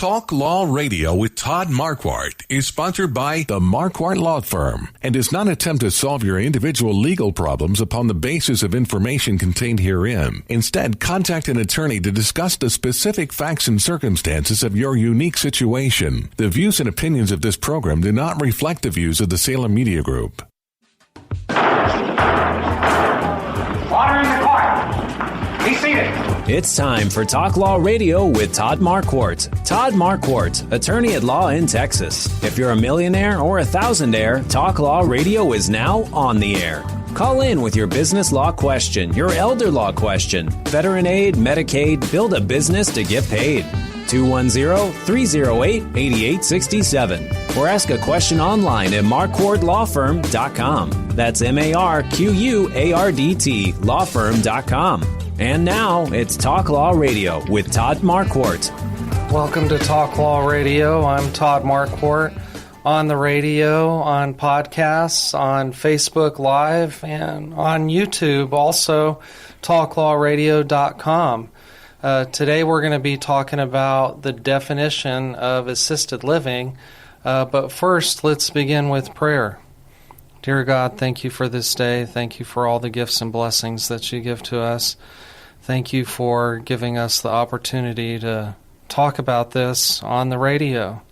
Talk Law Radio with Todd Marquardt is sponsored by the Marquardt Law Firm and does not attempt to solve your individual legal problems upon the basis of information contained herein. Instead, contact an attorney to discuss the specific facts and circumstances of your unique situation. The views and opinions of this program do not reflect the views of the Salem Media Group. Order in the court. Be seated. It's time for Talk Law Radio with Todd Marquardt. Todd Marquardt, attorney at law in Texas. If you're a millionaire or a thousandaire, Talk Law Radio is now on the air. Call in with your business law question, your elder law question, veteran aid, Medicaid, build a business to get paid. 210-308-8867. Or ask a question online at marquardtlawfirm.com. That's MARQUARDT lawfirm.com. And now, it's Talk Law Radio with Todd Marquardt. Welcome to Talk Law Radio. I'm Todd Marquardt, on the radio, on podcasts, on Facebook Live, and on YouTube, also talklawradio.com. Today we're going to be talking about the definition of assisted living, but first let's begin with prayer. Dear God, thank you for this day. Thank you for all the gifts and blessings that you give to us. Thank you for giving us the opportunity to talk about this on the radio.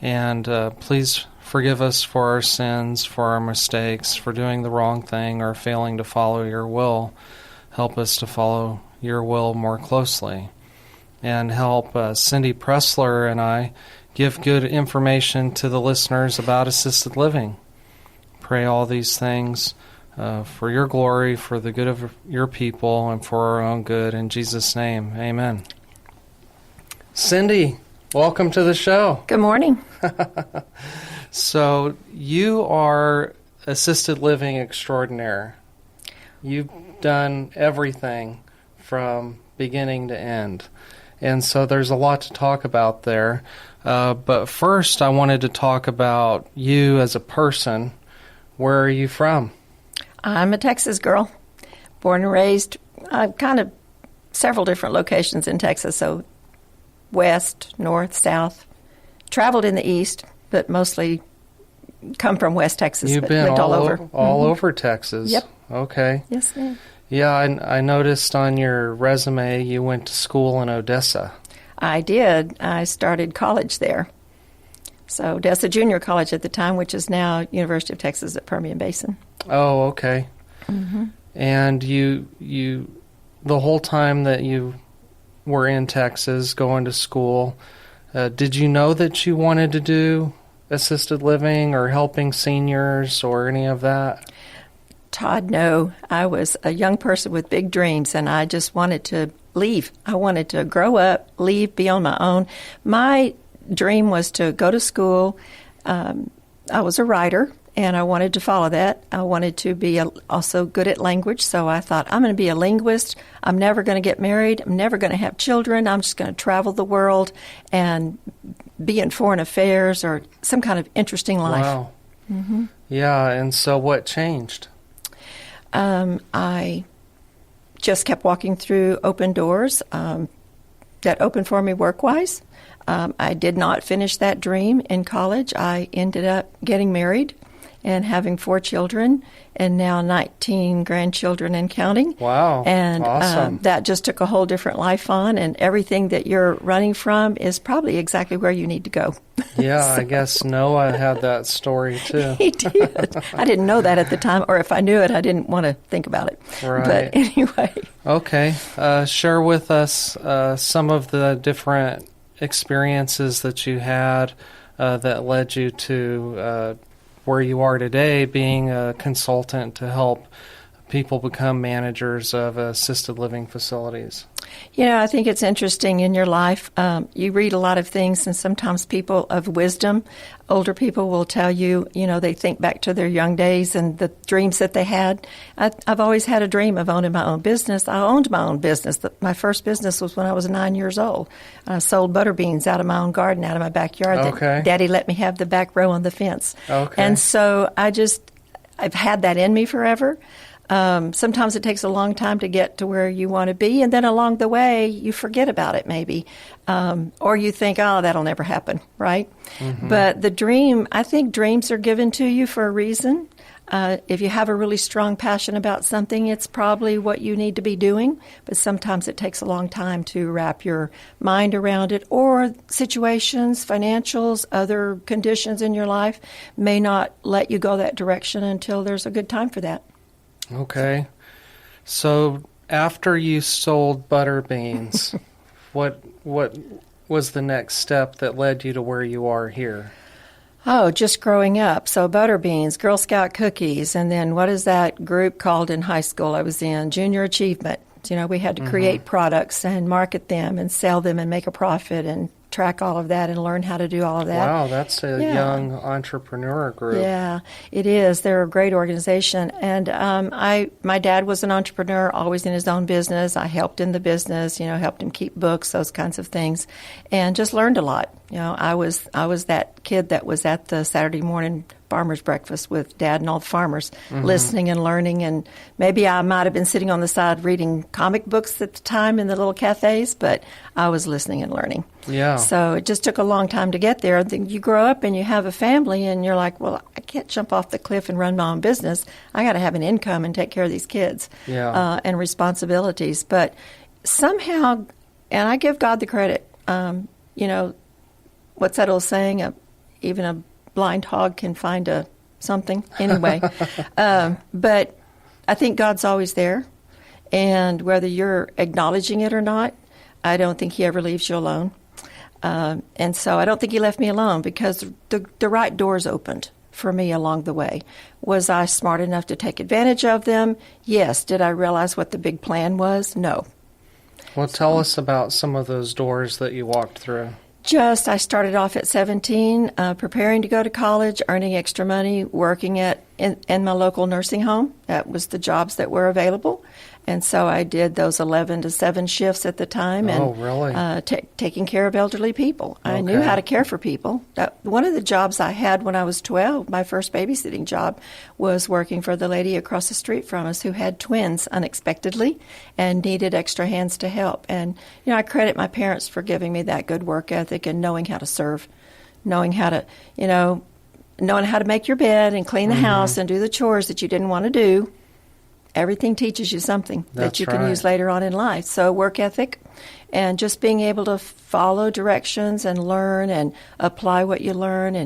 And please forgive us for our sins, for our mistakes, for doing the wrong thing or failing to follow your will. Help us to follow your will more closely. And help Cyndi Pressler and I give good information to the listeners about assisted living. Pray all these things for your glory, for the good of your people, and for our own good. In Jesus' name, amen. Cyndi, welcome to the show. Good morning. So you are assisted living extraordinaire. You've done everything from beginning to end. And so there's a lot to talk about there. But first, I wanted to talk about you as a person. Where are you from? I'm a Texas girl, born and raised kind of several different locations in Texas, so west, north, south. Traveled in the east, but mostly come from West Texas. You've but been lived all over. All over Texas. Yep. Okay. Yes, ma'am. Yeah, I noticed on your resume you went to school in Odessa. I did. I started college there. So Odessa Junior College at the time, which is now University of Texas at Permian Basin. Oh, okay. Mm-hmm. And you, the whole time that you were in Texas going to school, did you know that you wanted to do assisted living or helping seniors or any of that? Todd, no. I was a young person with big dreams, and I just wanted to leave. I wanted to grow up, leave, be on my own. My dream was to go to school. I was a writer, and I wanted to follow that. I wanted to be also good at language, so I thought, I'm going to be a linguist. I'm never going to get married. I'm never going to have children. I'm just going to travel the world and be in foreign affairs or some kind of interesting life. Wow. Mm-hmm. Yeah, and so what changed? I just kept walking through open doors that opened for me work-wise. I did not finish that dream in college. I ended up getting married and having 4 children, and now 19 grandchildren and counting. Wow, and awesome. That just took a whole different life on, and everything that you're running from is probably exactly where you need to go. Yeah, So- I guess Noah had that story too. He did. I didn't know that at the time, or if I knew it, I didn't want to think about it. Right. But anyway. Okay. Share with us some of the different experiences that you had that led you to where you are today, being a consultant to help people become managers of assisted living facilities. You know, I think it's interesting in your life. You read a lot of things, and sometimes people of wisdom, older people will tell you, you know, they think back to their young days and the dreams that they had. I've always had a dream of owning my own business. I owned my own business. My first business was when I was 9 years old. I sold butter beans out of my own garden, out of my backyard. Okay. Daddy let me have the back row on the fence. Okay. And so I've had that in me forever. Sometimes it takes a long time to get to where you want to be, and then along the way, you forget about it maybe. Or you think, oh, that'll never happen, right? But the dream, I think dreams are given to you for a reason. If you have a really strong passion about something, it's probably what you need to be doing, but sometimes it takes a long time to wrap your mind around it, or situations, financials, other conditions in your life may not let you go that direction until there's a good time for that. Okay. So after you sold butter beans, what was the next step that led you to where you are here? Oh, just growing up. So butter beans, Girl Scout cookies, and then what is that group called in high school I was in? Junior Achievement. You know, we had to create products and market them and sell them and make a profit and track all of that and learn how to do all of that. Wow, that's a young entrepreneur group. Yeah, it is. They're a great organization. And my dad was an entrepreneur, always in his own business. I helped in the business, helped him keep books, those kinds of things, and just learned a lot. I was that kid that was at the Saturday morning farmers breakfast with Dad and all the farmers, listening and learning. And maybe I might have been sitting on the side reading comic books at the time in the little cafes, but I was listening and learning. Yeah. So it just took a long time to get there. Then you grow up and you have a family, and you're like, well, I can't jump off the cliff and run my own business. I got to have an income and take care of these kids and responsibilities. But somehow, and I give God the credit, what's that old saying? Even a blind hog can find something. Anyway, but I think God's always there. And whether you're acknowledging it or not, I don't think He ever leaves you alone. And so I don't think He left me alone, because the right doors opened for me along the way. Was I smart enough to take advantage of them? Yes. Did I realize what the big plan was? No. Well, tell us about some of those doors that you walked through. I started off at 17, preparing to go to college, earning extra money, working in my local nursing home. That was the jobs that were available. And so I did those 11 to 7 shifts at the time, and taking care of elderly people. I knew how to care for people. One of the jobs I had when I was 12, my first babysitting job, was working for the lady across the street from us who had twins unexpectedly and needed extra hands to help. And, I credit my parents for giving me that good work ethic and knowing how to serve, knowing how to make your bed and clean the house and do the chores that you didn't want to do. Everything teaches you something that you can use later on in life. So work ethic and just being able to follow directions and learn and apply what you learn,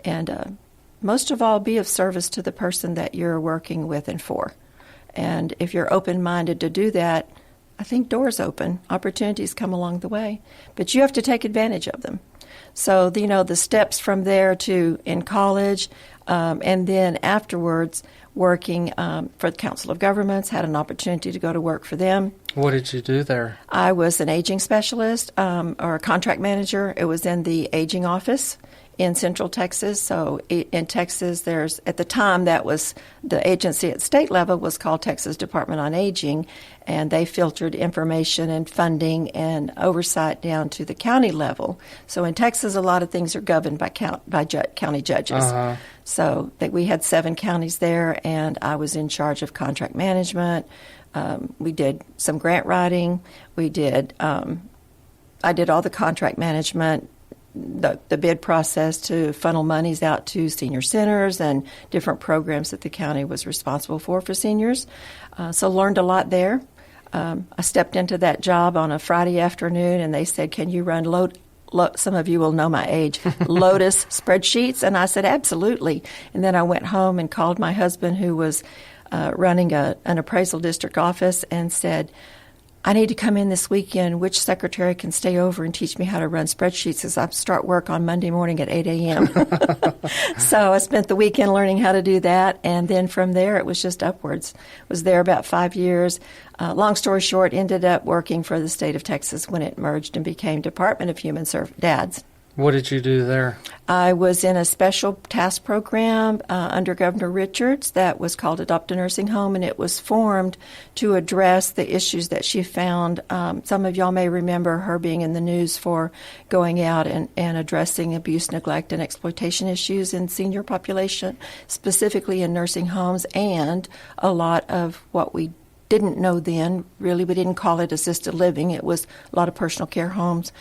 and most of all, be of service to the person that you're working with and for. And if you're open-minded to do that, I think doors open, opportunities come along the way, but you have to take advantage of them. So, the steps from there to in college, and then afterwards working for the Council of Governments, had an opportunity to go to work for them. What did you do there? I was an aging specialist or a contract manager. It was in the aging office in Central Texas. So in Texas, at the time, that was the agency at state level was called Texas Department on Aging, and they filtered information and funding and oversight down to the county level. So in Texas, a lot of things are governed by county judges. So we had 7 counties there, and I was in charge of contract management. We did some grant writing. I did all the contract management, the bid process to funnel monies out to senior centers and different programs that the county was responsible for seniors. So learned a lot there. I stepped into that job on a Friday afternoon, and they said, "Can you run some of you will know my age, Lotus spreadsheets?" And I said, "Absolutely." And then I went home and called my husband, who was running an appraisal district office, and said, "I need to come in this weekend. Which secretary can stay over and teach me how to run spreadsheets, as I start work on Monday morning at 8 a.m. So I spent the weekend learning how to do that, and then from there it was just upwards. Was there about 5 years. Long story short, ended up working for the state of Texas when it merged and became Department of Human Services, DADS. What did you do there? I was in a special task program under Governor Richards that was called Adopt a Nursing Home, and it was formed to address the issues that she found. Some of y'all may remember her being in the news for going out and addressing abuse, neglect, and exploitation issues in senior population, specifically in nursing homes, and a lot of what we didn't know then. Really, we didn't call it assisted living. It was a lot of personal care homes,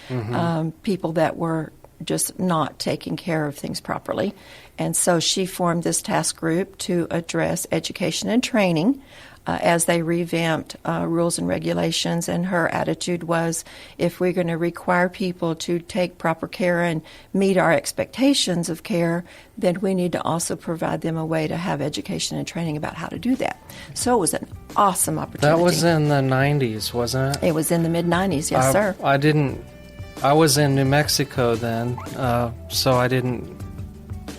people that were just not taking care of things properly. And so she formed this task group to address education and training as they revamped rules and regulations. And her attitude was, if we're going to require people to take proper care and meet our expectations of care, then we need to also provide them a way to have education and training about how to do that. So it was an awesome opportunity. That was in the 90s, wasn't it? It was in the mid-90s, yes, sir. I was in New Mexico then, so I didn't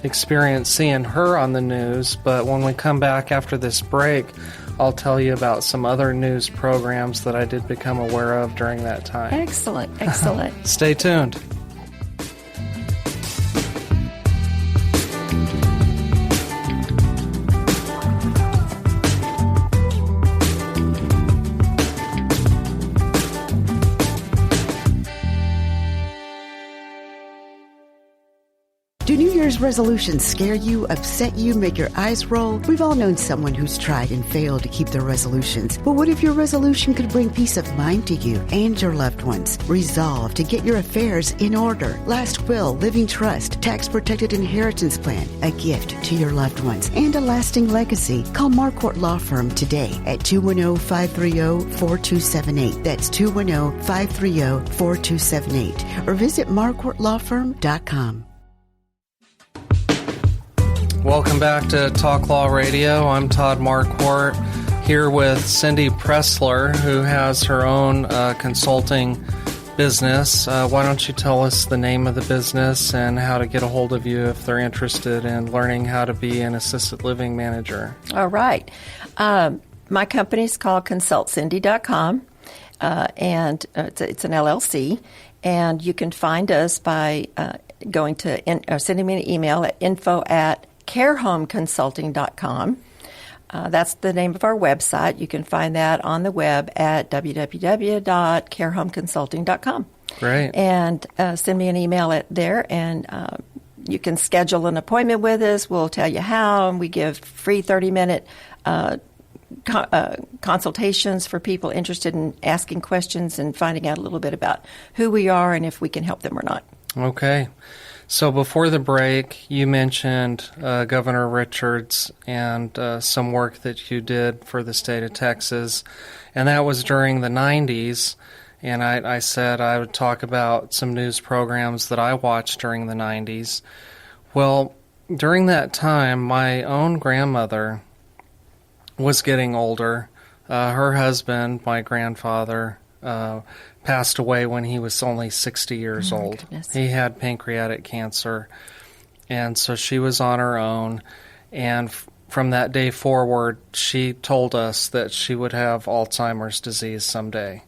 experience seeing her on the news, but when we come back after this break, I'll tell you about some other news programs that I did become aware of during that time. Excellent, excellent. Stay tuned. Do New Year's resolutions scare you, upset you, make your eyes roll? We've all known someone who's tried and failed to keep their resolutions. But what if your resolution could bring peace of mind to you and your loved ones? Resolve to get your affairs in order. Last will, living trust, tax-protected inheritance plan, a gift to your loved ones, and a lasting legacy. Call Marquardt Law Firm today at 210-530-4278. That's 210-530-4278. Or visit marquardtlawfirm.com. Welcome back to Talk Law Radio. I'm Todd Marquardt, here with Cyndi Pressler, who has her own consulting business. Why don't you tell us the name of the business and how to get a hold of you if they're interested in learning how to be an assisted living manager? All right. My company is called ConsultCyndi.com, and it's an LLC, and you can find us by going to sending me an email at info@carehomeconsulting.com. That's the name of our website. You can find that on the web at www.carehomeconsulting.com. Great. And send me an email there, and you can schedule an appointment with us. We'll tell you how, and we give free 30-minute consultations for people interested in asking questions and finding out a little bit about who we are and if we can help them or not. Okay. So before the break, you mentioned Governor Richards and some work that you did for the state of Texas, and that was during the 90s, and I said I would talk about some news programs that I watched during the 90s. Well, during that time, my own grandmother was getting older. Her husband, my grandfather, passed away when he was only 60 years old. Goodness. He had pancreatic cancer, and so she was on her own. And from that day forward, she told us that she would have Alzheimer's disease someday.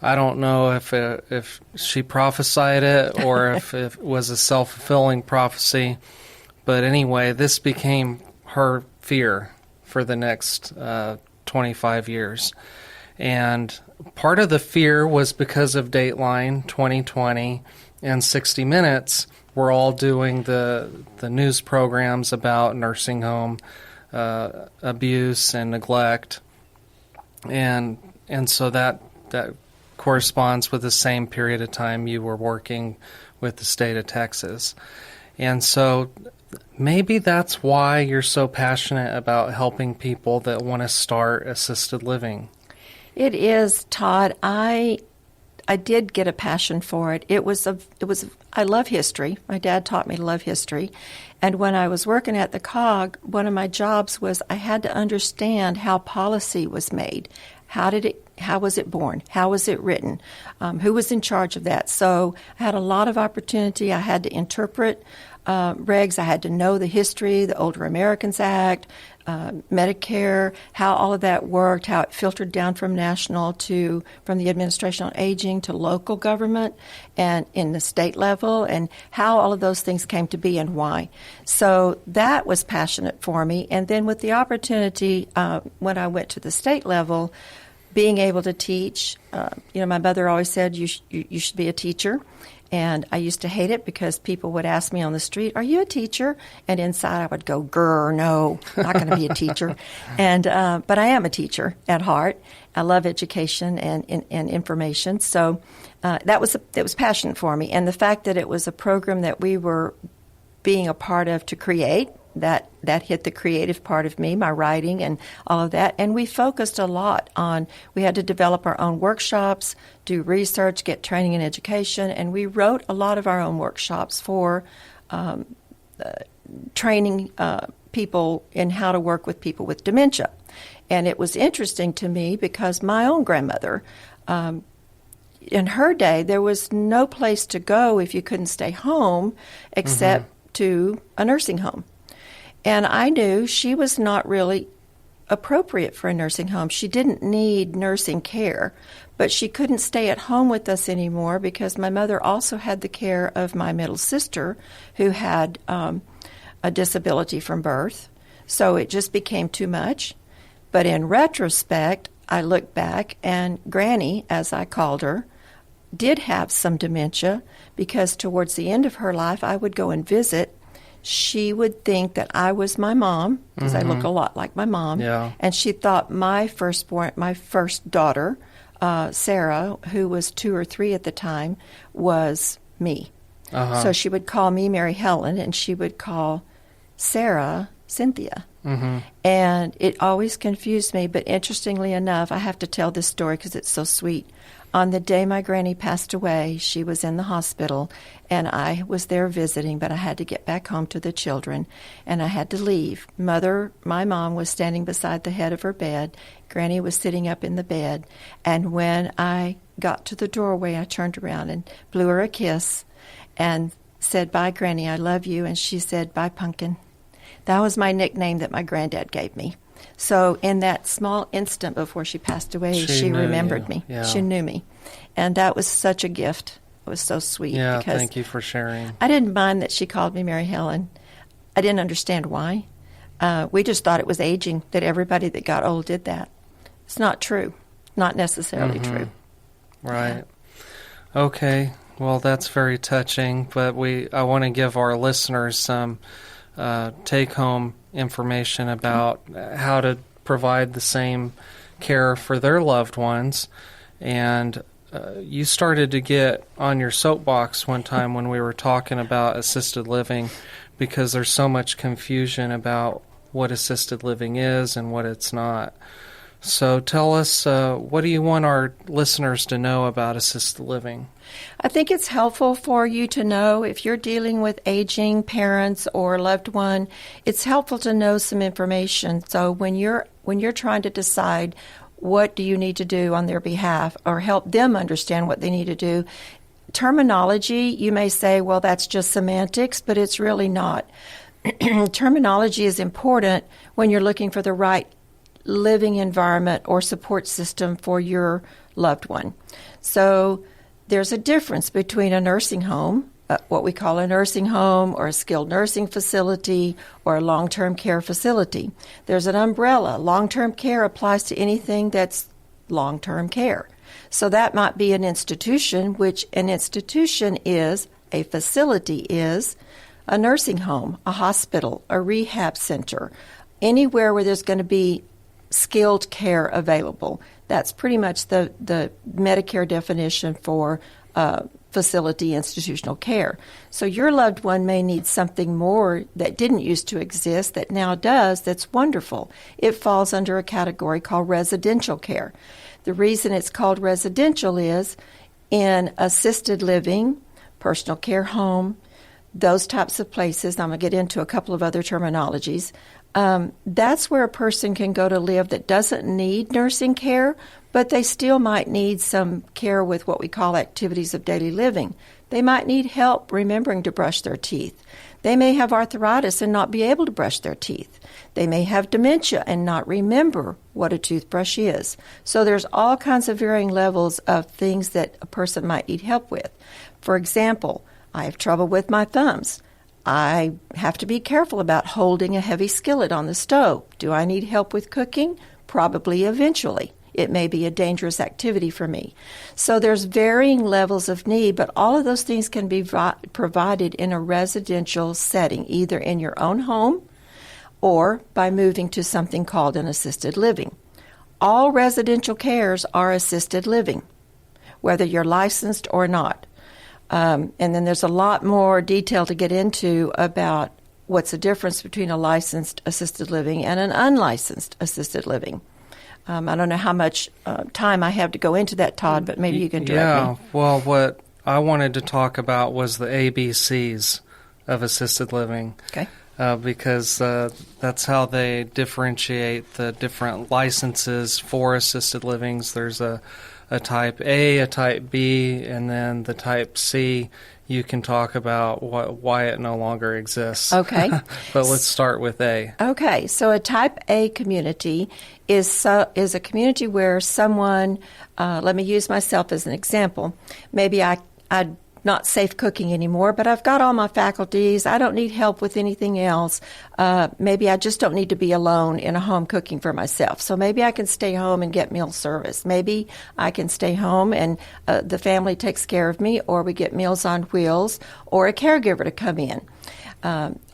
I don't know if she prophesied it or if it was a self-fulfilling prophecy, but anyway, this became her fear for the next 25 years. And part of the fear was because of Dateline 2020 and 60 Minutes were all doing the news programs about nursing home abuse and neglect. And so that corresponds with the same period of time you were working with the state of Texas. And so maybe that's why you're so passionate about helping people that want to start assisted living. It is, Todd. I did get a passion for it. I love history. My dad taught me to love history. And when I was working at the COG, one of my jobs was I had to understand how policy was made. How was it born? How was it written? Who was in charge of that? So I had a lot of opportunity. I had to interpret regs. I had to know the history, the Older Americans Act, Medicare, how all of that worked, how it filtered down from national to from the Administration on Aging to local government and in the state level, and how all of those things came to be and why. So that was passionate for me. And then with the opportunity, when I went to the state level, being able to teach, my mother always said you should be a teacher. And I used to hate it because people would ask me on the street, "Are you a teacher?" And inside I would go, "Grr, no, not going to be a teacher." And but I am a teacher at heart. I love education and information. So it was passionate for me. And the fact that it was a program that we were being a part of to create, that hit the creative part of me, my writing and all of that. And we focused a lot on, we had to develop our own workshops, do research, get training and education, and we wrote a lot of our own workshops for training people in how to work with people with dementia. And it was interesting to me because my own grandmother, in her day, there was no place to go if you couldn't stay home except to a nursing home. And I knew she was not really appropriate for a nursing home. She didn't need nursing care, but she couldn't stay at home with us anymore because my mother also had the care of my middle sister who had a disability from birth. So it just became too much. But in retrospect, I look back and Granny, as I called her, did have some dementia because towards the end of her life, I would go and visit. She would think that I was my mom, because I look a lot like my mom. Yeah. And she thought my first daughter, Sarah, who was 2 or 3 at the time, was me. So she would call me Mary Helen, and she would call Sarah Cynthia. And it always confused me, but interestingly enough, I have to tell this story because it's so sweet. On the day my granny passed away, she was in the hospital, and I was there visiting, but I had to get back home to the children, and I had to leave. My mom was standing beside the head of her bed. Granny was sitting up in the bed, and when I got to the doorway, I turned around and blew her a kiss and said, "Bye, Granny, I love you," and she said, "Bye, Pumpkin." That was my nickname that my granddad gave me. So in that small instant before she passed away, she remembered me. Yeah. She knew me. And that was such a gift. It was so sweet. Yeah, because thank you for sharing. I didn't mind that she called me Mary Helen. I didn't understand why. We just thought it was aging, that everybody that got old did that. It's not true. Not necessarily true. Right. Okay. Well, that's very touching, but I want to give our listeners some take-home information about how to provide the same care for their loved ones. And you started to get on your soapbox one time when we were talking about assisted living because there's so much confusion about what assisted living is and what it's not. So tell us, what do you want our listeners to know about assisted living? I think it's helpful for you to know if you're dealing with aging parents or loved one, it's helpful to know some information. So when you're trying to decide what do you need to do on their behalf or help them understand what they need to do, terminology, you may say, well, that's just semantics, but it's really not. Terminology is important when you're looking for the right living environment or support system for your loved one. So there's a difference between a nursing home, what we call a nursing home or a skilled nursing facility or a long-term care facility. There's an umbrella. Long-term care applies to anything that's long-term care. So that might be an institution, which an institution is, a facility is, a nursing home, a hospital, a rehab center, anywhere where there's going to be skilled care available. That's pretty much the Medicare definition for facility institutional care. So your loved one may need something more that didn't used to exist that now does that's wonderful. It falls under a category called residential care. The reason it's called residential is in assisted living, personal care home, those types of places. I'm going to get into a couple of other terminologies. That's where a person can go to live that doesn't need nursing care, but they still might need some care with what we call activities of daily living. They might need help remembering to brush their teeth. They may have arthritis and not be able to brush their teeth. They may have dementia and not remember what a toothbrush is. So there's all kinds of varying levels of things that a person might need help with. For example, I have trouble with my thumbs. I have to be careful about holding a heavy skillet on the stove. Do I need help with cooking? Probably eventually. It may be a dangerous activity for me. So there's varying levels of need, but all of those things can be provided in a residential setting, either in your own home or by moving to something called an assisted living. All residential cares are assisted living, whether you're licensed or not. And then there's a lot more detail to get into about what's the difference between a licensed assisted living and an unlicensed assisted living. I don't know how much time I have to go into that, Todd, but maybe you can direct me. Well, what I wanted to talk about was the ABCs of assisted living. Okay. Because that's how they differentiate the different licenses for assisted livings. There's a type A, a type B, and then the type C. You can talk about why it no longer exists. Okay. But let's start with A. Okay, so a type A community is a community where someone, let me use myself as an example. Maybe I'm not safe cooking anymore, but I've got all my faculties. I don't need help with anything else. Maybe I just don't need to be alone in a home cooking for myself. So maybe I can stay home and get meal service. Maybe I can stay home and the family takes care of me, or we get Meals on Wheels, or a caregiver to come in.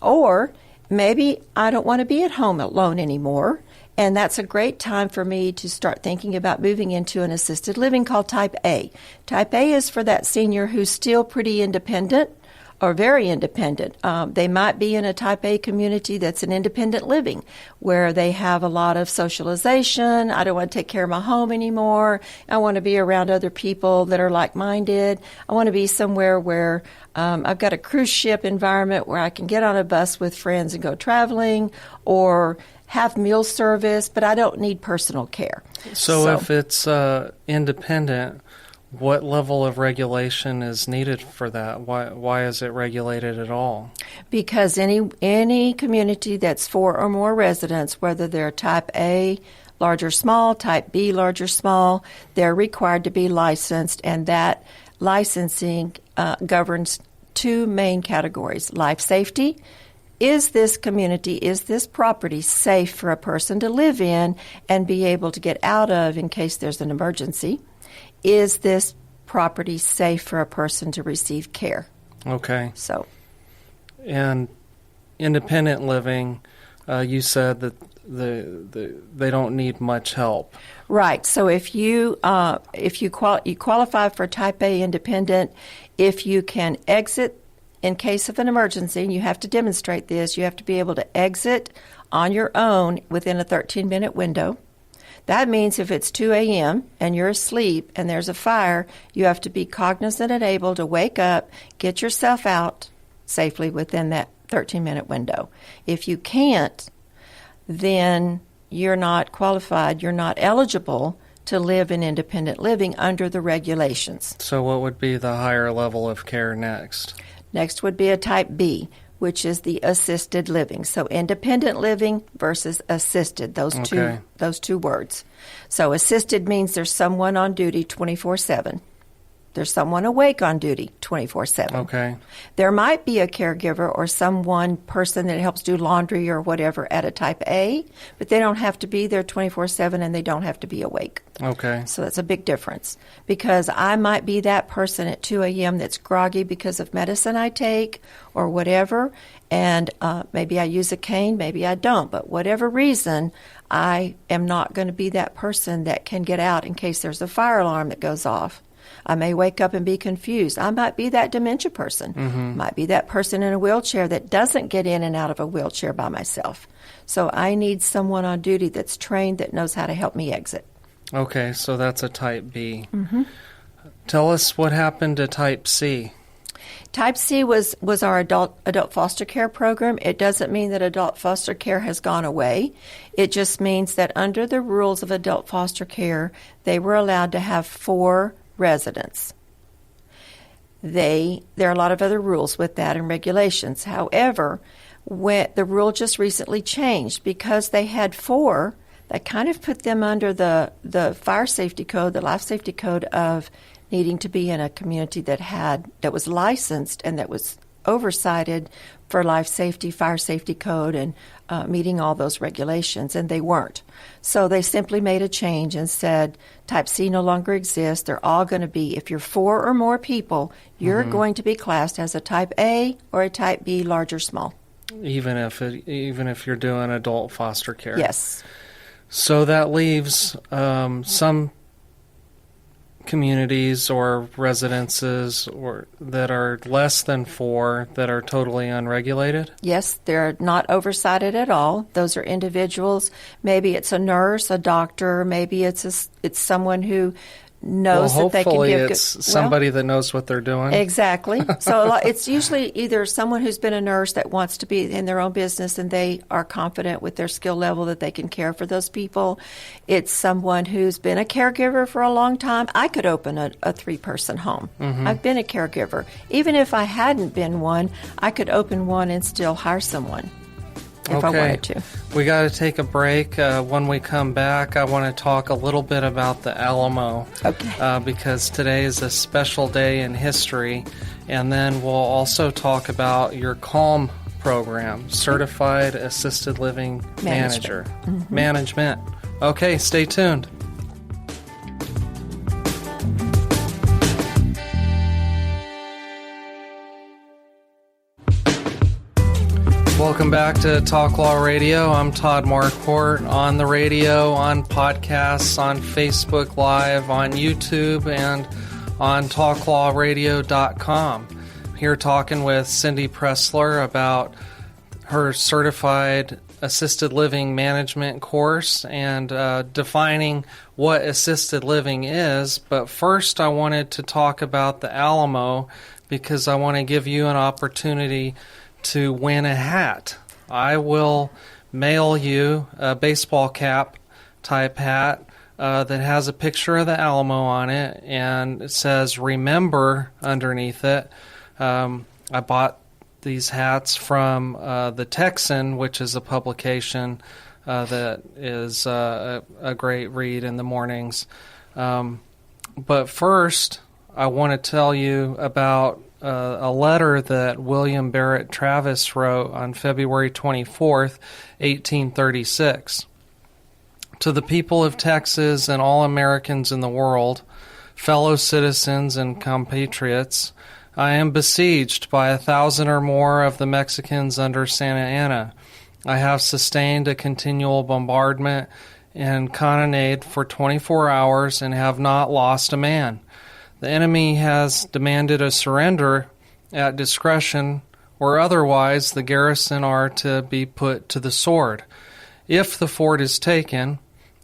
Or maybe I don't want to be at home alone anymore. And that's a great time for me to start thinking about moving into an assisted living called Type A. Type A is for that senior who's still pretty independent or very independent. They might be in a Type A community that's an independent living where they have a lot of socialization. I don't want to take care of my home anymore. I want to be around other people that are like-minded. I want to be somewhere where I've got a cruise ship environment where I can get on a bus with friends and go traveling, or have meal service, but I don't need personal care. So if it's independent, what level of regulation is needed for that? Why is it regulated at all? Because any community that's 4 or more residents, whether they're Type A, large or small, Type B, large or small, they're required to be licensed, and that licensing governs 2 main categories: life safety. Is this community, is this property safe for a person to live in and be able to get out of in case there's an emergency? Is this property safe for a person to receive care? Okay. So, and independent living, you said that they don't need much help. Right. So if you qualify for Type A independent, if you can exit in case of an emergency, and you have to demonstrate this, you have to be able to exit on your own within a 13-minute window. That means if it's 2 a.m. and you're asleep and there's a fire, you have to be cognizant and able to wake up, get yourself out safely within that 13-minute window. If you can't, then you're not qualified, you're not eligible to live in independent living under the regulations. So what would be the higher level of care next? Next would be a Type B, which is the assisted living. So independent living versus assisted, those two words. So assisted means there's someone on duty 24/7. There's someone awake on duty 24/7. Okay. There might be a caregiver or one person that helps do laundry or whatever at a Type A, but they don't have to be there 24/7 and they don't have to be awake. Okay. So that's a big difference, because I might be that person at 2 a.m. that's groggy because of medicine I take or whatever, and maybe I use a cane, maybe I don't, but whatever reason, I am not going to be that person that can get out in case there's a fire alarm that goes off. I may wake up and be confused. I might be that dementia person. Mm-hmm. Might be that person in a wheelchair that doesn't get in and out of a wheelchair by myself. So I need someone on duty that's trained, that knows how to help me exit. Okay, so that's a Type B. Mm-hmm. Tell us what happened to Type C. Type C was our adult foster care program. It doesn't mean that adult foster care has gone away. It just means that under the rules of adult foster care, they were allowed to have 4 residents. there are a lot of other rules with that and regulations. However, when the rule just recently changed because they had 4, that kind of put them under the fire safety code, the life safety code of needing to be in a community that was licensed and that was oversighted for life safety, fire safety code, and meeting all those regulations, and they weren't. So they simply made a change and said Type C no longer exists. They're all going to be, if you're 4 or more people, you're going to be classed as a Type A or a Type B, large or small. Even if you're doing adult foster care. Yes. So that leaves some communities or residences that are less than 4 that are totally unregulated? Yes, they're not oversighted at all. Those are individuals. Maybe it's a nurse, a doctor. Maybe it's someone who knows that they can give hopefully it's somebody that knows what they're doing. Exactly. So it's usually either someone who's been a nurse that wants to be in their own business and they are confident with their skill level that they can care for those people. It's someone who's been a caregiver for a long time. I could open a 3-person home. I've been a caregiver. Even if I hadn't been one, I could open one and still hire someone if I wanted to. We got to take a break. When we come back, I want to talk a little bit about the Alamo. Okay. Because today is a special day in history. And then we'll also talk about your CALM program, Certified Assisted Living Manager. Management. Okay, stay tuned. Welcome back to Talk Law Radio. I'm Todd Marquardt, on the radio, on podcasts, on Facebook Live, on YouTube, and on talklawradio.com. Here talking with Cyndi Pressler about her Certified Assisted Living Management course and defining what assisted living is. But first I wanted to talk about the Alamo because I want to give you an opportunity to win a hat. I will mail you a baseball cap type hat that has a picture of the Alamo on it, and it says "Remember" underneath it. I bought these hats from the Texan, which is a publication that is a great read in the mornings. But first, I want to tell you about a letter that William Barrett Travis wrote on February 24th, 1836. To the people of Texas and all Americans in the world, fellow citizens and compatriots, I am besieged by 1,000 or more of the Mexicans under Santa Anna. I have sustained a continual bombardment and cannonade for 24 hours and have not lost a man. The enemy has demanded a surrender at discretion, or otherwise the garrison are to be put to the sword. If the fort is taken,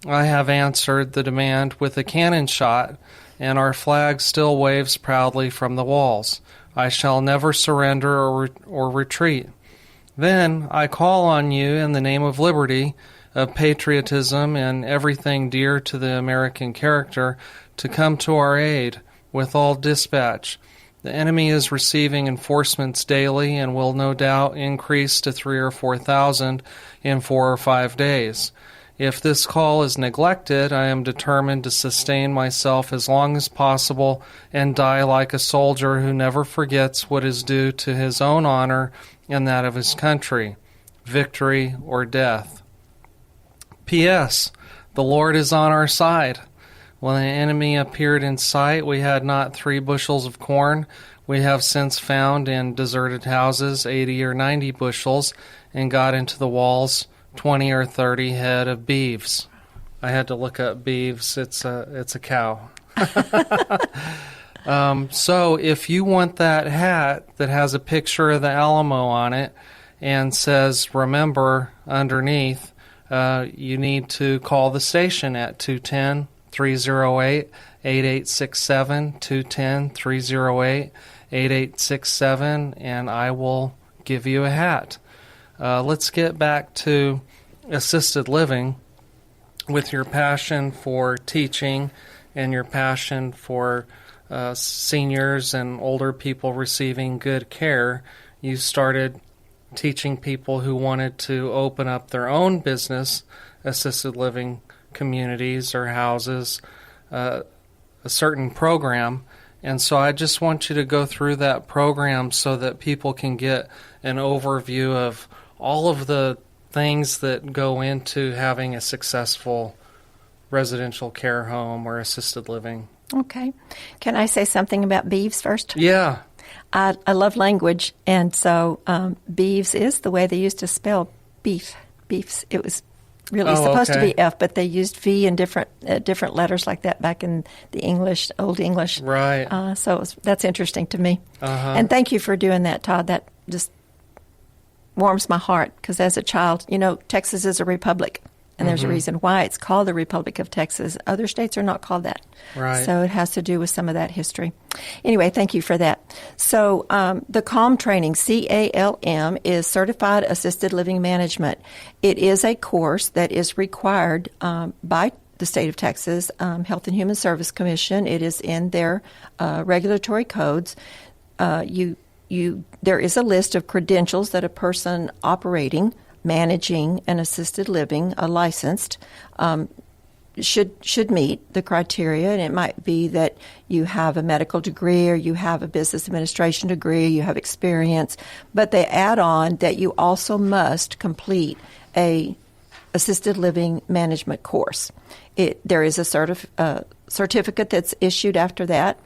I have answered the demand with a cannon shot, and our flag still waves proudly from the walls. I shall never surrender or retreat. Then I call on you in the name of liberty, of patriotism, and everything dear to the American character to come to our aid with all dispatch. The enemy is receiving enforcements daily and will no doubt increase to 3,000 or 4,000 in 4 or 5 days. If this call is neglected, I am determined to sustain myself as long as possible and die like a soldier who never forgets what is due to his own honor and that of his country, victory or death. P.S. The Lord is on our side. When the enemy appeared in sight, we had not 3 bushels of corn. We have since found in deserted houses 80 or 90 bushels and got into the walls 20 or 30 head of beeves. I had to look up beeves. It's a cow. So if you want that hat that has a picture of the Alamo on it and says "Remember" underneath, you need to call the station at 210-308-8867, 210-308-8867, and I will give you a hat. Let's get back to assisted living. With your passion for teaching and your passion for seniors and older people receiving good care, you started teaching people who wanted to open up their own business, assisted living communities or houses, a certain program. And so I just want you to go through that program so that people can get an overview of all of the things that go into having a successful residential care home or assisted living. Okay. Can I say something about beeves first? Yeah. I love language, and so beeves is the way they used to spell beef. Beefs. It was really supposed to be F, but they used V in different letters like that back in the English, Old English. Right. So that's interesting to me. Uh-huh. And thank you for doing that, Todd. That just warms my heart, because as a child, Texas is a republic. And there's a reason why it's called the Republic of Texas. Other states are not called that. Right. So it has to do with some of that history. Anyway, thank you for that. So the CALM training, CALM, is Certified Assisted Living Management. It is a course that is required by the state of Texas Health and Human Service Commission. It is in their regulatory codes. There is a list of credentials that a person operating, managing an assisted living, licensed, should meet the criteria. And it might be that you have a medical degree, or you have a business administration degree, you have experience, but they add on that you also must complete a assisted living management course. There is a certificate that's issued after that.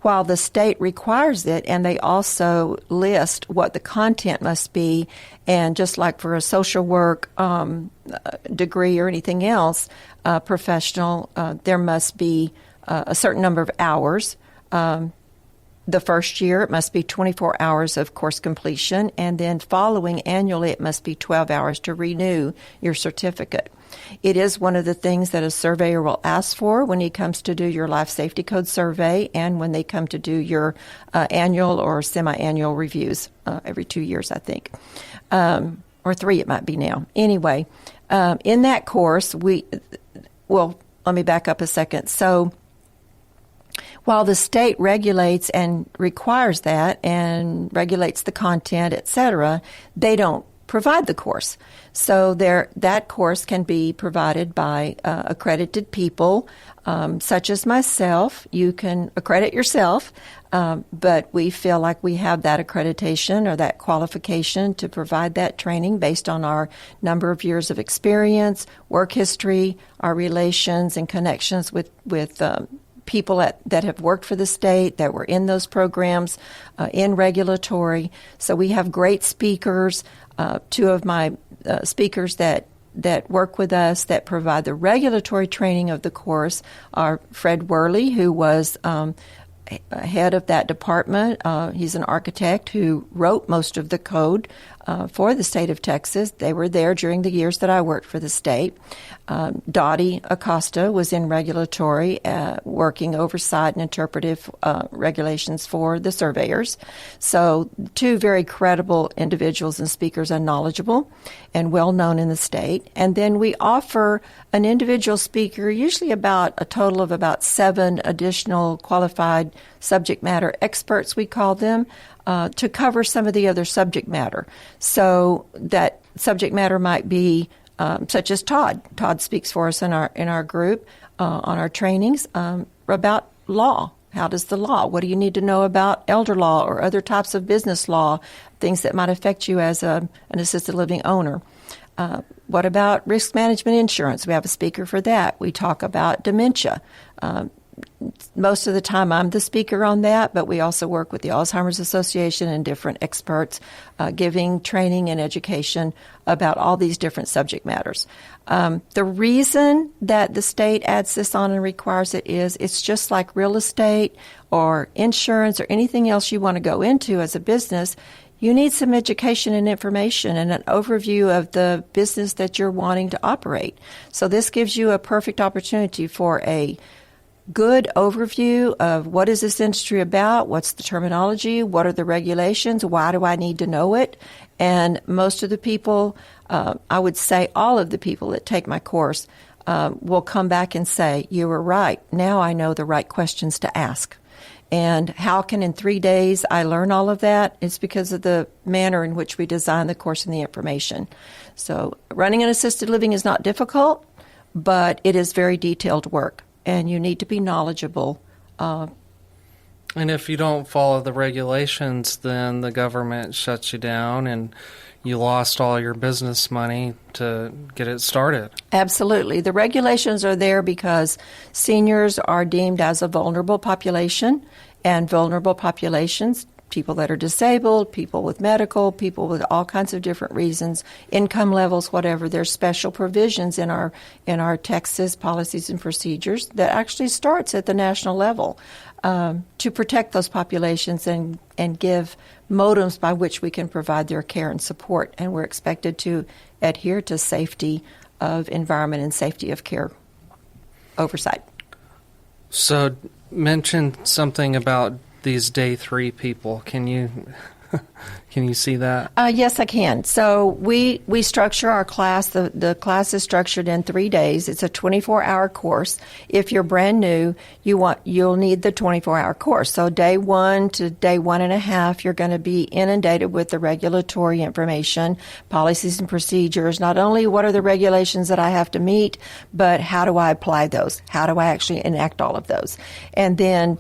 While the state requires it, and they also list what the content must be, and just like for a social work degree or anything else, professional, there must be a certain number of hours. The first year, it must be 24 hours of course completion, and then following annually, it must be 12 hours to renew your certificate. It is one of the things that a surveyor will ask for when he comes to do your life safety code survey, and when they come to do your annual or semi-annual reviews every 2 years, I think, or 3 it might be now. Anyway, in that course, let me back up a second. So while the state regulates and requires that and regulates the content, etc., they don't provide the course. So that course can be provided by accredited people, such as myself. You can accredit yourself, but we feel like we have that accreditation or that qualification to provide that training based on our number of years of experience, work history, our relations and connections with people that have worked for the state, that were in those programs, in regulatory. So we have great speakers. 2 of my speakers that work with us that provide the regulatory training of the course are Fred Worley, who was head of that department. He's an architect who wrote most of the code for the state of Texas. They were there during the years that I worked for the state. Dottie Acosta was in regulatory, working oversight and interpretive regulations for the surveyors. So 2 very credible individuals and speakers, and knowledgeable and well known in the state. And then we offer an individual speaker, usually about a total of about 7 additional qualified subject matter experts, we call them, to cover some of the other subject matter. So that subject matter might be such as Todd. Todd speaks for us in our group on our trainings about law. How does the law? What do you need to know about elder law or other types of business law, things that might affect you as an assisted living owner? What about risk management insurance? We have a speaker for that. We talk about dementia. Most of the time I'm the speaker on that, but we also work with the Alzheimer's Association and different experts giving training and education about all these different subject matters. The reason that the state adds this on and requires it is it's just like real estate or insurance or anything else you want to go into as a business. You need some education and information and an overview of the business that you're wanting to operate. So this gives you a perfect opportunity for a good overview of what is this industry about, what's the terminology, what are the regulations, why do I need to know it? And most of the people, I would say all of the people that take my course will come back and say, you were right. Now I know the right questions to ask. And how can in 3 days I learn all of that? It's because of the manner in which we design the course and the information. So running an assisted living is not difficult, but it is very detailed work, and you need to be knowledgeable. And if you don't follow the regulations, then the government shuts you down and you lost all your business money to get it started. Absolutely. The regulations are there because seniors are deemed as a vulnerable population, and vulnerable populations, people that are disabled, people with medical, people with all kinds of different reasons, income levels, whatever. There's special provisions in our Texas policies and procedures that actually starts at the national level to protect those populations and give modems by which we can provide their care and support. And we're expected to adhere to safety of environment and safety of care oversight. So mention something about these day 3 people. Can you see that? Yes, I can. So we structure our class. The class is structured in 3 days. It's a 24-hour course. If you're brand new, you'll need the 24-hour course. So day 1 to day 1.5, you're going to be inundated with the regulatory information, policies and procedures. Not only what are the regulations that I have to meet, but how do I apply those? How do I actually enact all of those? And then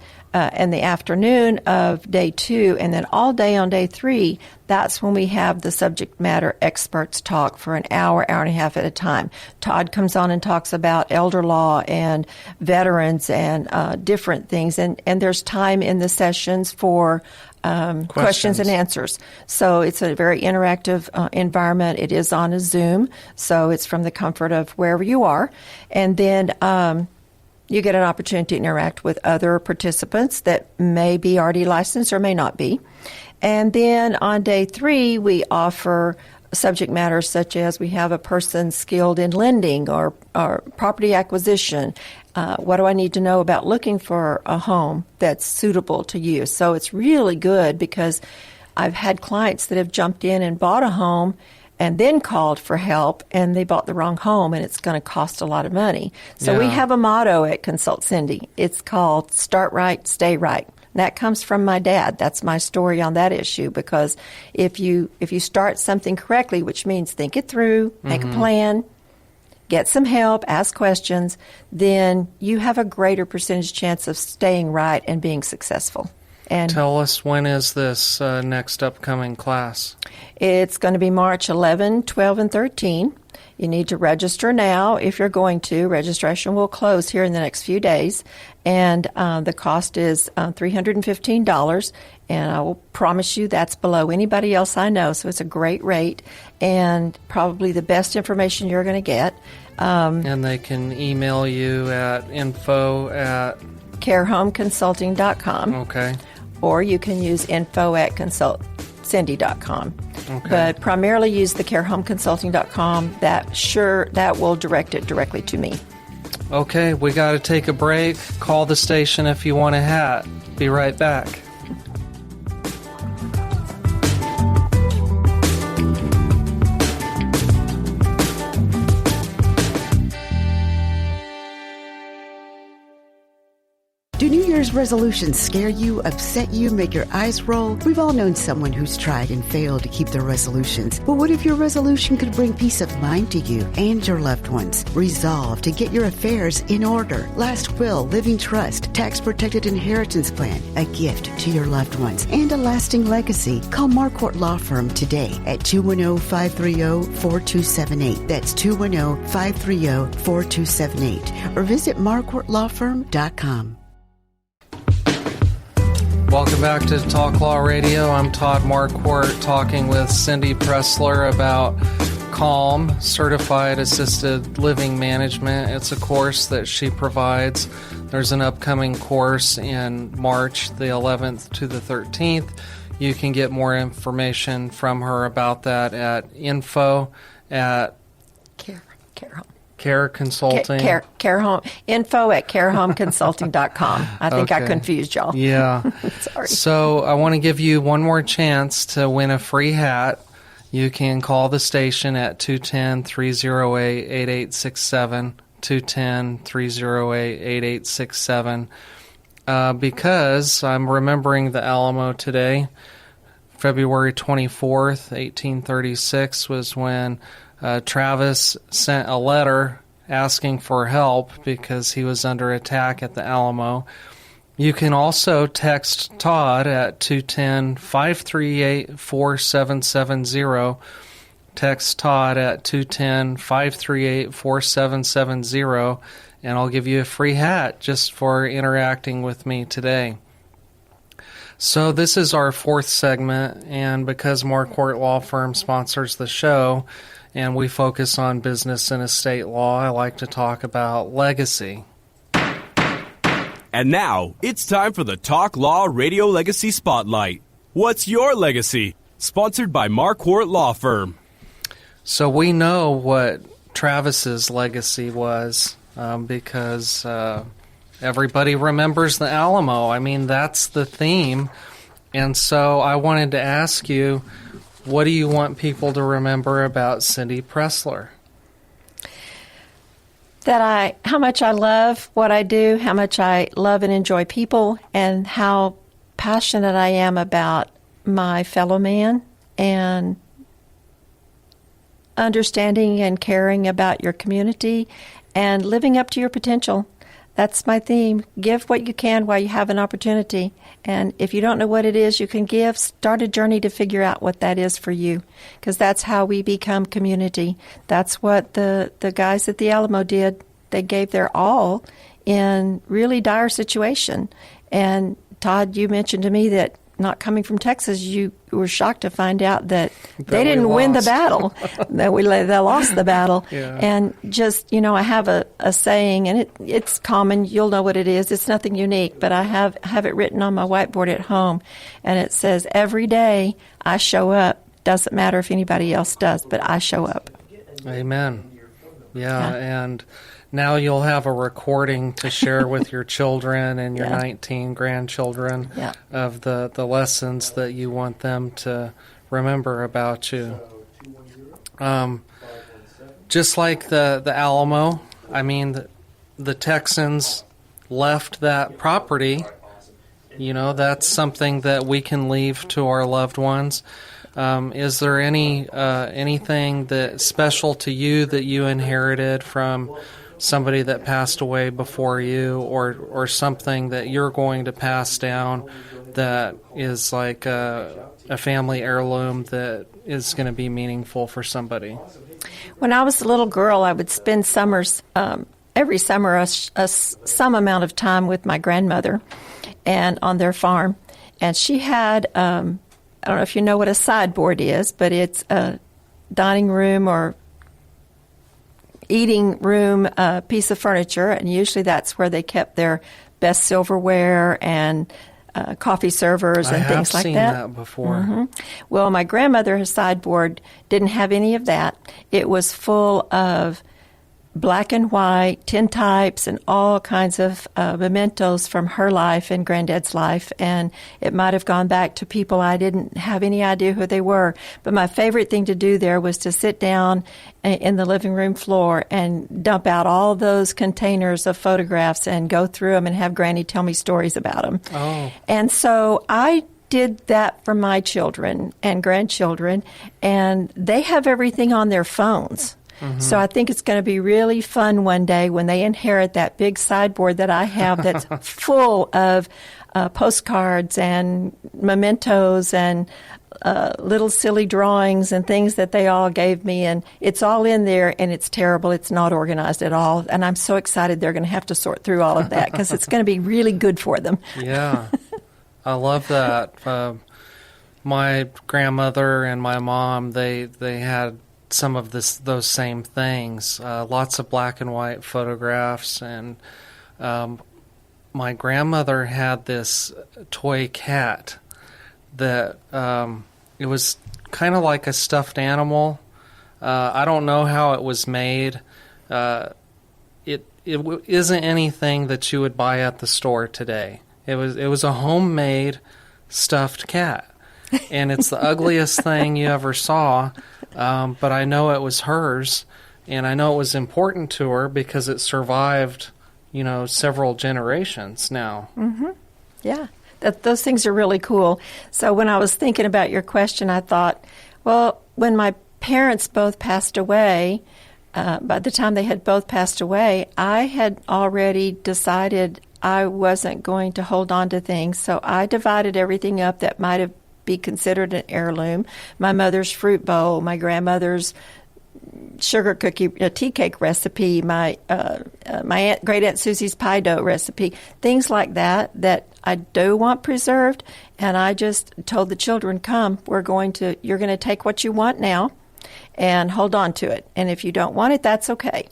in the afternoon of day 2 and then all day on day 3, that's when we have the subject matter experts talk for an hour and a half at a time. Todd comes on and talks about elder law and veterans and different things. And there's time in the sessions for questions and answers. So it's a very interactive environment. It is on a Zoom, so it's from the comfort of wherever you are. And then you get an opportunity to interact with other participants that may be already licensed or may not be. And then on day 3, we offer subject matters such as we have a person skilled in lending or property acquisition. What do I need to know about looking for a home that's suitable to you? So it's really good because I've had clients that have jumped in and bought a home and then called for help, and they bought the wrong home, and it's going to cost a lot of money. So we have a motto at Consult Cyndi. It's called Start Right, Stay Right. That comes from my dad. That's my story on that issue, because if you start something correctly, which means think it through, make a plan, get some help, ask questions, then you have a greater percentage chance of staying right and being successful. And tell us, when is this next upcoming class? It's going to be March 11, 12, and 13. You need to register now if you're going to. Registration will close here in the next few days, and the cost is $315, and I will promise you that's below anybody else I know, so it's a great rate and probably the best information you're going to get. And they can email you at carehomeconsulting.com. Okay. Or you can use info@consultcyndi.com. Okay. But primarily use the carehomeconsulting.com. That will direct it directly to me. Okay, we got to take a break. Call the station if you want a hat. Be right back. Do New Year's resolutions scare you, upset you, make your eyes roll? We've all known someone who's tried and failed to keep their resolutions. But what if your resolution could bring peace of mind to you and your loved ones? Resolve to get your affairs in order. Last will, living trust, tax-protected inheritance plan, a gift to your loved ones, and a lasting legacy. Call Marquardt Law Firm today at 210-530-4278. That's 210-530-4278. Or visit marquardtlawfirm.com. Welcome back to Talk Law Radio. I'm Todd Marquardt talking with Cyndi Pressler about CALM, Certified Assisted Living Management. It's a course that she provides. There's an upcoming course in March the 11th to the 13th. You can get more information from her about that at info at Care Consulting. Care Home. Info at carehomeconsulting.com. I think I Okay. confused y'all. Yeah. Sorry. So I want to give you one more chance to win a free hat. You can call the station at 210-308-8867, 210-308-8867. because I'm remembering the Alamo today. February 24th, 1836 was when Travis sent a letter asking for help because he was under attack at the Alamo. You can also text Todd at 210-538-4770. Text Todd at 210-538-4770, and I'll give you a free hat just for interacting with me today. So this is our fourth segment, and because Marquardt Law Firm sponsors the show, and we focus on business and estate law, I like to talk about legacy. And now, it's time for the Talk Law Radio Legacy Spotlight. What's your legacy? Sponsored by Marquardt Law Firm. So we know what Travis's legacy was because everybody remembers the Alamo. I mean, that's the theme. And so I wanted to ask you, what do you want people to remember about Cyndi Pressler? How much I love what I do, how much I love and enjoy people, and how passionate I am about my fellow man and understanding and caring about your community and living up to your potential. That's my theme. Give what you can while you have an opportunity. And if you don't know what it is you can give, start a journey to figure out what that is for you, because that's how we become community. That's what the guys at the Alamo did. They gave their all in really dire situation. And Todd, you mentioned to me that not coming from Texas, you were shocked to find out that they didn't win the battle, that they lost the battle. Yeah. And just, I have a saying, and it's common. You'll know what it is. It's nothing unique, but I have it written on my whiteboard at home, and it says, every day I show up. Doesn't matter if anybody else does, but I show up. Amen. Yeah, and now you'll have a recording to share with your children and your 19 grandchildren of the lessons that you want them to remember about you. Just like the Alamo, I mean, the Texans left that property. That's something that we can leave to our loved ones. Is there anything that's special to you that you inherited from somebody that passed away before you, or something that you're going to pass down that is like a family heirloom that is going to be meaningful for somebody? When I was a little girl, I would spend summers, every summer, some amount of time with my grandmother and on their farm. And she had, I don't know if you know what a sideboard is, but it's a dining room or eating room piece of furniture, and usually that's where they kept their best silverware and coffee servers and things like that. I have seen that before. Mm-hmm. Well, my grandmother's sideboard didn't have any of that. It was full of black and white tintypes and all kinds of mementos from her life and Granddad's life, and it might have gone back to people I didn't have any idea who they were. But my favorite thing to do there was to sit down in the living room floor and dump out all those containers of photographs and go through them and have Granny tell me stories about them. Oh. And so I did that for my children and grandchildren, and they have everything on their phones. Mm-hmm. So I think it's going to be really fun one day when they inherit that big sideboard that I have that's full of postcards and mementos and little silly drawings and things that they all gave me. And it's all in there, and it's terrible. It's not organized at all. And I'm so excited they're going to have to sort through all of that because it's going to be really good for them. Yeah, I love that. My grandmother and my mom, they had some of those same things, lots of black and white photographs, and my grandmother had this toy cat that it was kind of like a stuffed animal. I don't know how it was made. It isn't anything that you would buy at the store today. It was a homemade stuffed cat, and it's the ugliest thing you ever saw. But I know it was hers, and I know it was important to her because it survived several generations now. Mm-hmm. Yeah, those things are really cool. So when I was thinking about your question, I thought, well, when my parents both passed away, by the time they had both passed away, I had already decided I wasn't going to hold on to things. So I divided everything up that might have be considered an heirloom. My mother's fruit bowl, my grandmother's sugar cookie, tea cake recipe, my great aunt Susie's pie dough recipe, things like that I do want preserved. And I just told the children, come, you're going to take what you want now and hold on to it. And if you don't want it, that's okay.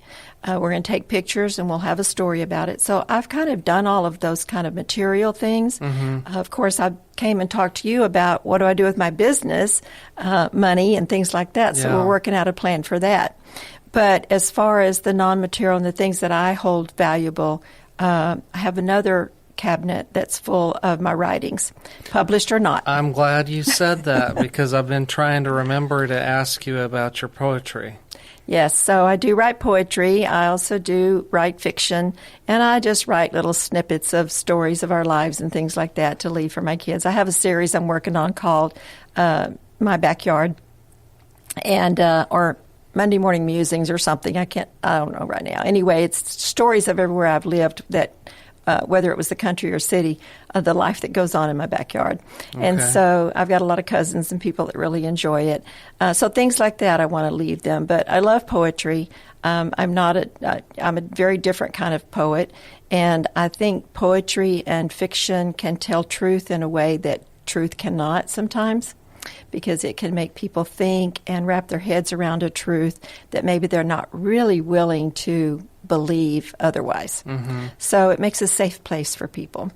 We're going to take pictures and we'll have a story about it. So I've kind of done all of those kind of material things. Mm-hmm. Of course, I came and talked to you about what do I do with my business, money and things like that. So we're working out a plan for that. But as far as the non-material and the things that I hold valuable, I have another cabinet that's full of my writings, published or not. I'm glad you said that because I've been trying to remember to ask you about your poetry. Yes, so I do write poetry. I also do write fiction, and I just write little snippets of stories of our lives and things like that to leave for my kids. I have a series I'm working on called My Backyard, and or Monday Morning Musings or something. I don't know right now. Anyway, it's stories of everywhere I've lived that. Whether it was the country or city, the life that goes on in my backyard. Okay. And so I've got a lot of cousins and people that really enjoy it. So things like that, I want to leave them. But I love poetry. I'm a very different kind of poet. And I think poetry and fiction can tell truth in a way that truth cannot sometimes, because it can make people think and wrap their heads around a truth that maybe they're not really willing to believe otherwise. Mm-hmm. So it makes a safe place for people.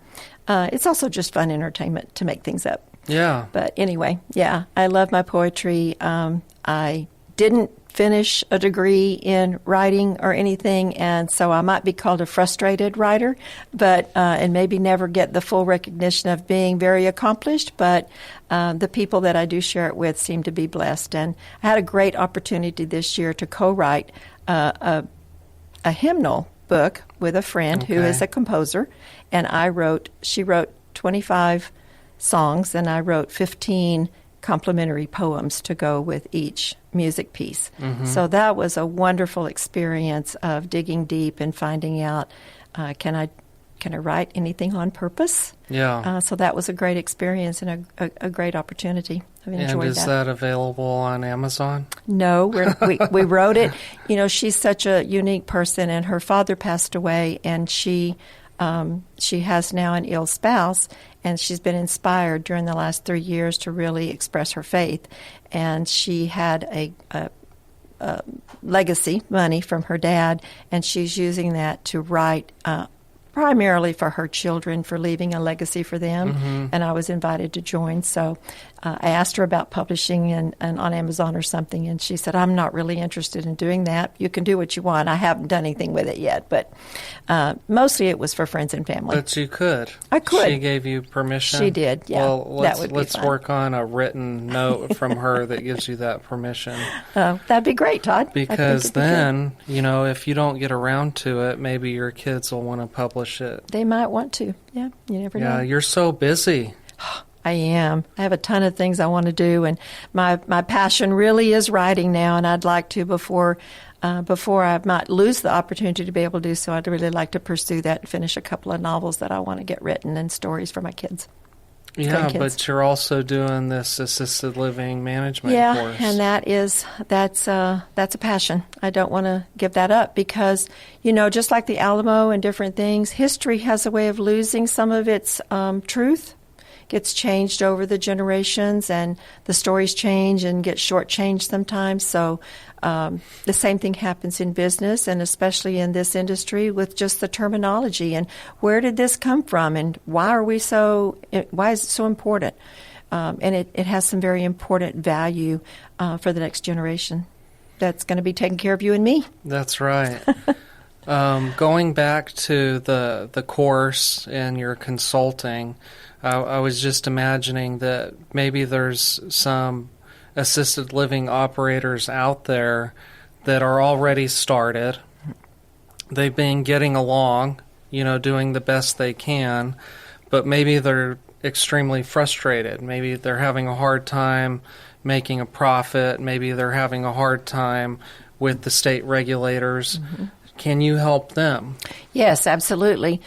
It's also just fun entertainment to make things up. Yeah. But anyway, yeah, I love my poetry. I didn't finish a degree in writing or anything, and so I might be called a frustrated writer, but and maybe never get the full recognition of being very accomplished, but the people that I do share it with seem to be blessed. And I had a great opportunity this year to co-write a hymnal book with a friend who is a composer, and she wrote 25 songs, and I wrote 15 complimentary poems to go with each music piece. Mm-hmm. So that was a wonderful experience of digging deep and finding out, can I write anything on purpose? Yeah. So that was a great experience and a great opportunity. I've enjoyed that. And is that available on Amazon? No, we wrote it. She's such a unique person, and her father passed away, and she has now an ill spouse, and she's been inspired during the last 3 years to really express her faith. And she had a legacy money from her dad, and she's using that to write primarily for her children, for leaving a legacy for them. Mm-hmm. And I was invited to join. So I asked her about publishing and on Amazon or something, and she said, I'm not really interested in doing that. You can do what you want. I haven't done anything with it yet, but mostly it was for friends and family. But you could. I could. She gave you permission? She did, yeah. Well, let's work on a written note from her that gives you that permission. That'd be great, Todd. Because then, if you don't get around to it, maybe your kids will want to publish it. They might want to. Yeah, you never know. Yeah, you're so busy. I am. I have a ton of things I want to do, and my passion really is writing now, and I'd like to, before I might lose the opportunity to be able to do so, I'd really like to pursue that and finish a couple of novels that I want to get written and stories for my kids. Yeah, but you're also doing this assisted living management course. Yeah, and that's a passion. I don't want to give that up because, just like the Alamo and different things, history has a way of losing some of its truth. Gets changed over the generations, and the stories change and get shortchanged sometimes. So the same thing happens in business, and especially in this industry with just the terminology and where did this come from, and why is it so important? And it has some very important value for the next generation that's going to be taking care of you and me. That's right. Going back to the course and your consulting, I was just imagining that maybe there's some assisted living operators out there that are already started. They've been getting along, doing the best they can, but maybe they're extremely frustrated. Maybe they're having a hard time making a profit. Maybe they're having a hard time with the state regulators. Mm-hmm. Can you help them? Yes, absolutely.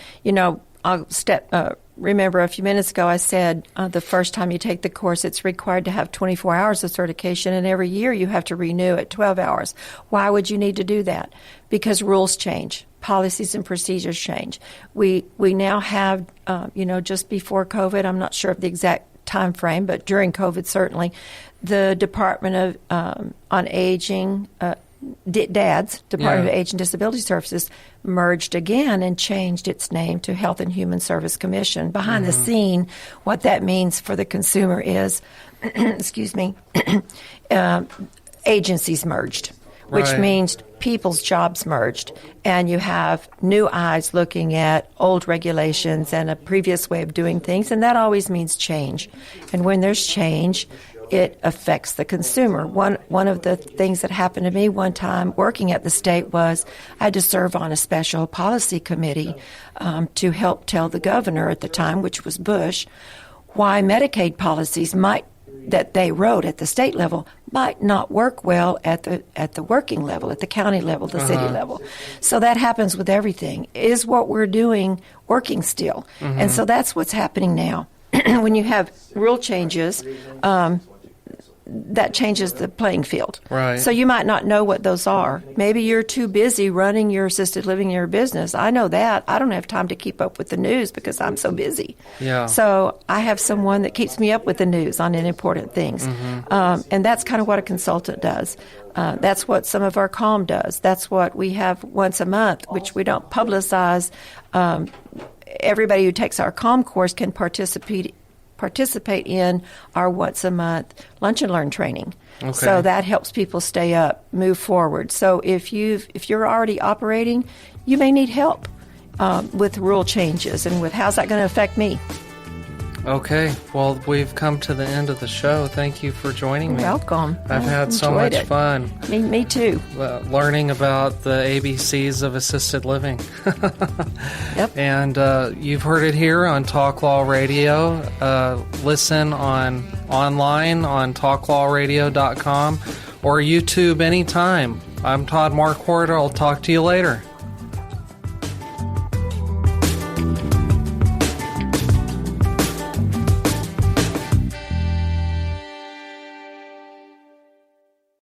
Remember a few minutes ago I said the first time you take the course, it's required to have 24 hours of certification, and every year you have to renew at 12 hours. Why would you need to do that? Because rules change. Policies and procedures change. We now have, just before COVID, I'm not sure of the exact time frame, but during COVID certainly, the Department of on Aging, Department of Age and Disability Services merged again and changed its name to Health and Human Service Commission. Behind the scene, what that means for the consumer is, agencies merged, which means people's jobs merged, and you have new eyes looking at old regulations and a previous way of doing things, and that always means change. And when there's change, it affects the consumer. One of the things that happened to me one time working at the state was I had to serve on a special policy committee to help tell the governor at the time, which was Bush, why Medicaid policies that they wrote at the state level might not work well at the working level, at the county level, the city level. So that happens with everything. Is what we're doing working still? And so that's what's happening now. When you have rule changes, that changes the playing field. Right. So you might not know what those are. Maybe you're too busy running your assisted living in your business. I know that. I don't have time to keep up with the news because I'm so busy. Yeah. So I have someone that keeps me up with the news on important things. And that's kind of what a consultant does. That's what some of our CALM does. That's what we have once a month, which we don't publicize. Everybody who takes our CALM course can participate in our once-a-month lunch and learn training. Okay. So that helps people stay up, move forward. So if you're already operating, you may need help with rule changes and with how's that going to affect me. Okay. Well, we've come to the end of the show. Thank you for joining me. Welcome. I've had so much fun. Me too. Learning about the ABCs of assisted living. Yep. And you've heard it here on Talk Law Radio. Listen online on talklawradio.com or YouTube anytime. I'm Todd Marquardt. I'll talk to you later.